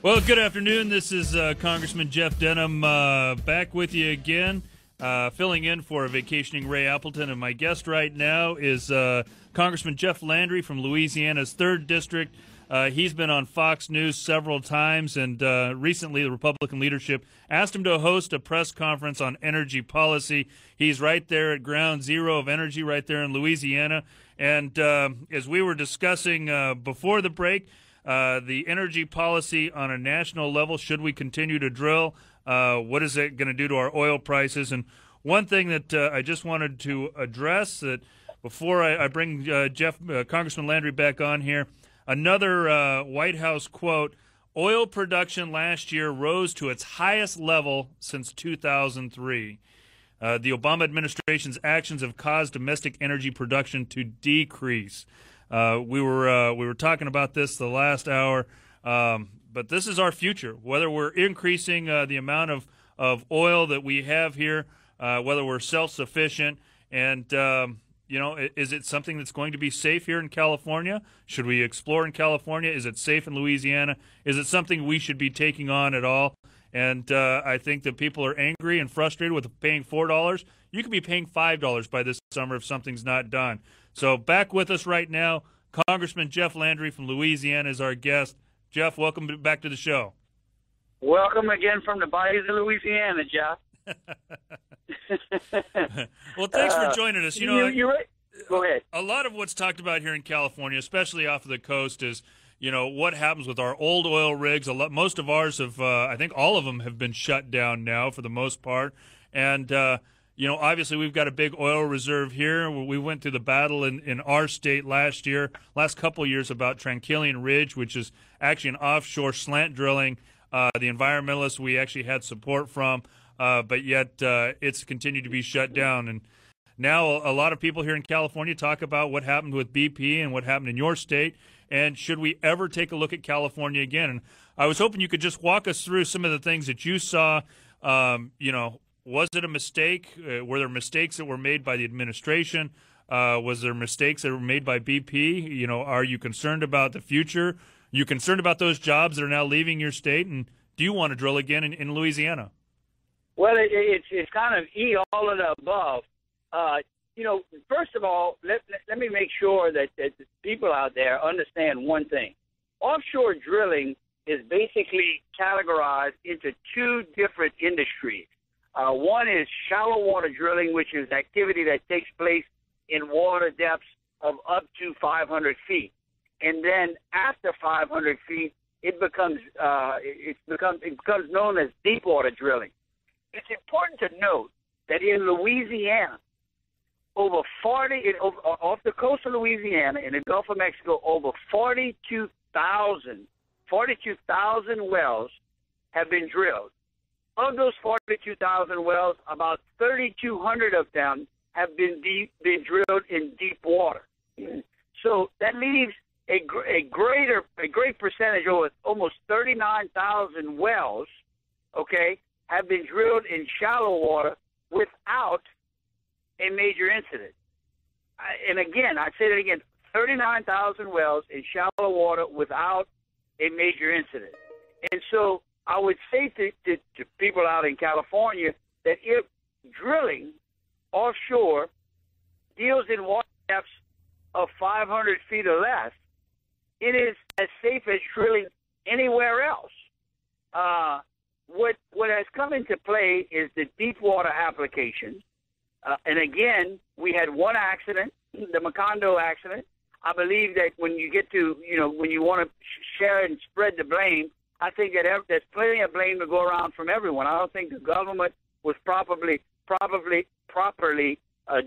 Well, good afternoon. This is Congressman Jeff Denham back with you again, filling in for a vacationing Ray Appleton. And my guest right now is Congressman Jeff Landry from Louisiana's 3rd District. He's been on Fox News several times, and recently the Republican leadership asked him to host a press conference on energy policy. He's right there at ground zero of energy right there in Louisiana. And as we were discussing before the break, the energy policy on a national level, should we continue to drill? What is it going to do to our oil prices? And one thing that I just wanted to address that before I bring Congressman Landry back on here, another White House quote, oil production last year rose to its highest level since 2003. The Obama administration's actions have caused domestic energy production to decrease. We were talking about this the last hour, but this is our future. Whether we're increasing the amount of oil that we have here, whether we're self-sufficient, and is it something that's going to be safe here in California? Should we explore in California? Is it safe in Louisiana? Is it something we should be taking on at all? And I think that people are angry and frustrated with paying $4. You could be paying $5 by this summer if something's not done. So back with us right now, Congressman Jeff Landry from Louisiana is our guest. Jeff, welcome back to the show. Welcome again from the bayous of Louisiana, Jeff. Well, thanks for joining us. You're right. Go ahead. A lot of what's talked about here in California, especially off of the coast, is what happens with our old oil rigs. Most of ours have, I think all of them have been shut down now for the most part. And, obviously we've got a big oil reserve here. We went through the battle in our state last couple of years about Tranquillian Ridge, which is actually an offshore slant drilling. The environmentalists we actually had support from, but yet it's continued to be shut down. And now a lot of people here in California talk about what happened with BP and what happened in your state. And should we ever take a look at California again? And I was hoping you could just walk us through some of the things that you saw. Was it a mistake? Were there mistakes that were made by the administration? Was there mistakes that were made by BP? Are you concerned about the future? Are you concerned about those jobs that are now leaving your state? And do you want to drill again in Louisiana? Well, it's kind of all of the above. First of all, let me make sure that the people out there understand one thing. Offshore drilling is basically categorized into two different industries. One is shallow water drilling, which is activity that takes place in water depths of up to 500 feet. And then after 500 feet, it becomes known as deep water drilling. It's important to note that in Louisiana, off the coast of Louisiana, in the Gulf of Mexico, over 42,000 wells have been drilled. Of those 42,000 wells, about 3,200 of them have been drilled in deep water. So that leaves a great percentage, almost 39,000 wells, have been drilled in shallow water without a major incident. And again, I say that again, 39,000 wells in shallow water without a major incident. And so I would say to people out in California that if drilling offshore deals in water depths of 500 feet or less, it is as safe as drilling anywhere else. What has come into play is the deep water application. And again, we had one accident, the Macondo accident. I believe that when you get to, when you want to share and spread the blame, I think that there's plenty of blame to go around from everyone. I don't think the government was properly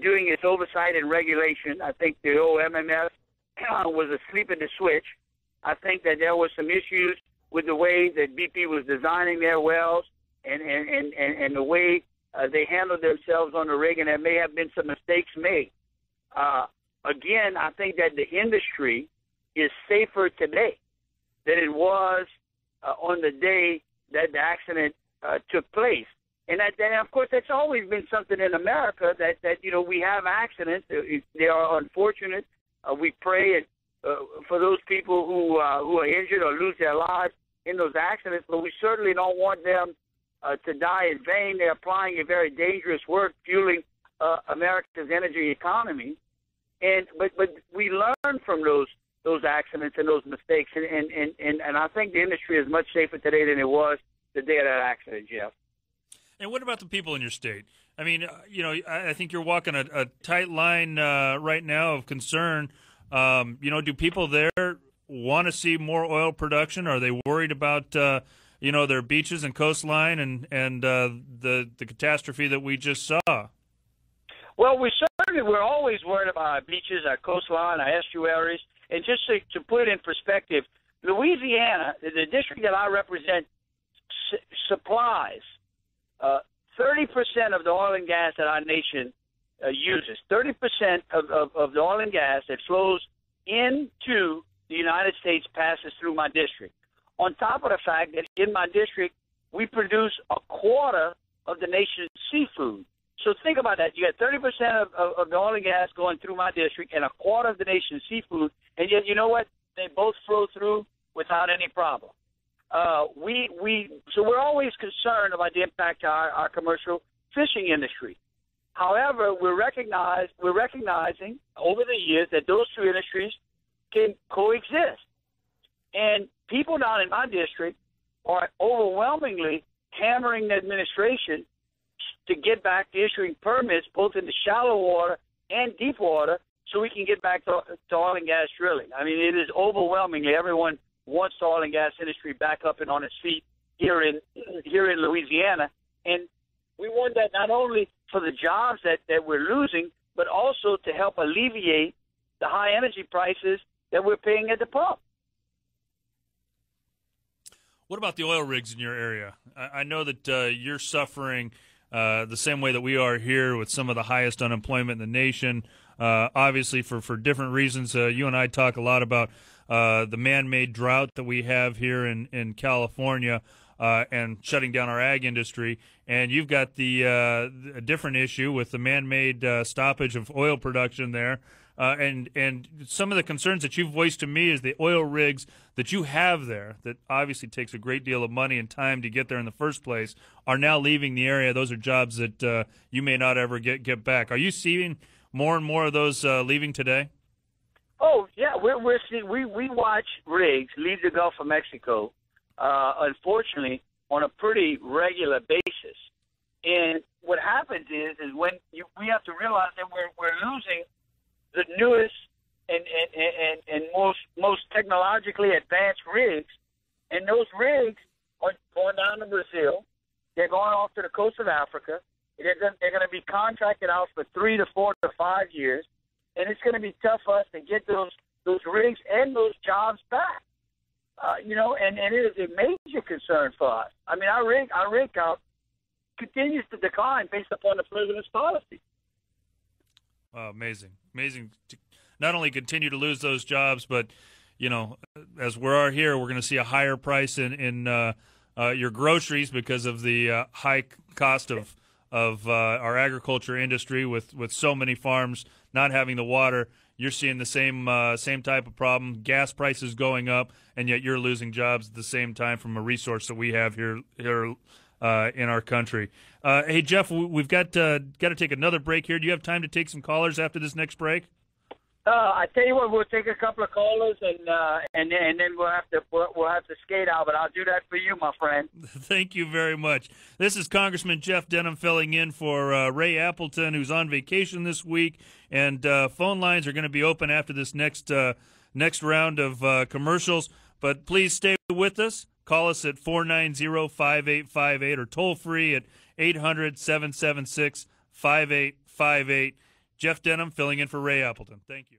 doing its oversight and regulation. I think the old MMS was asleep at the switch. I think that there were some issues with the way that BP was designing their wells and the way they handled themselves on the rig, and there may have been some mistakes made. Again, I think that the industry is safer today than it was on the day that the accident took place. And of course, that's always been something in America that we have accidents. They are unfortunate. We pray for those people who are injured or lose their lives. in those accidents, but we certainly don't want them to die in vain. They're applying a very dangerous work, fueling America's energy economy. But we learn from those accidents and those mistakes, and I think the industry is much safer today than it was the day of that accident, Jeff. And what about the people in your state? I mean, I think you're walking a tight line right now of concern. Do people there want to see more oil production? Are they worried about their beaches and coastline and the catastrophe that we just saw? Well, we're always worried about our beaches, our coastline, our estuaries. And just to put it in perspective, Louisiana, the district that I represent, supplies 30% of the oil and gas that our nation uses. 30% of the oil and gas that flows into the United States passes through my district. On top of the fact that in my district, we produce a quarter of the nation's seafood. So think about that. You got 30% of the oil and gas going through my district and a quarter of the nation's seafood, and yet you know what? They both flow through without any problem. So we're always concerned about the impact to our commercial fishing industry. However, we're recognizing over the years that those two industries can coexist. And people down in my district are overwhelmingly hammering the administration to get back to issuing permits both in the shallow water and deep water so we can get back to oil and gas drilling. I mean, it is overwhelmingly everyone wants the oil and gas industry back up and on its feet here in Louisiana. And we want that not only for the jobs that we're losing, but also to help alleviate the high energy prices that we're paying at the pump. What about the oil rigs in your area? I know that you're suffering the same way that we are here with some of the highest unemployment in the nation, obviously for different reasons. You and I talk a lot about the man-made drought that we have here in California and shutting down our ag industry. And you've got a different issue with the man-made stoppage of oil production there. And some of the concerns that you've voiced to me is the oil rigs that you have there, that obviously takes a great deal of money and time to get there in the first place, are now leaving the area. Those are jobs that you may not ever get back. Are you seeing more and more of those leaving today? Oh yeah, we're seeing, we watch rigs leave the Gulf of Mexico, unfortunately, on a pretty regular basis. And what happens is when we have to realize that we're losing the newest and most technologically advanced rigs, and those rigs are going down to Brazil. They're going off to the coast of Africa. They're going to be contracted out for 3 to 4 to 5 years, and it's going to be tough for us to get those rigs and those jobs back. And it is a major concern for us. I mean, our rig count continues to decline based upon the president's policy. Oh, amazing to not only continue to lose those jobs, but as we are here, we're going to see a higher price in your groceries because of the high cost of our agriculture industry with so many farms not having the water. You're seeing the same type of problem. Gas prices going up, and yet you're losing jobs at the same time from a resource that we have here in our country. Hey, Jeff, we've got to take another break here. Do you have time to take some callers after this next break? I tell you what, we'll take a couple of callers and then we'll have to skate out. But I'll do that for you, my friend. Thank you very much. This is Congressman Jeff Denham filling in for Ray Appleton, who's on vacation this week, and phone lines are going to be open after this next round of commercials. But please stay with us. Call us at 490-5858 or toll free at 800-776-5858. Jeff Denham filling in for Ray Appleton. Thank you.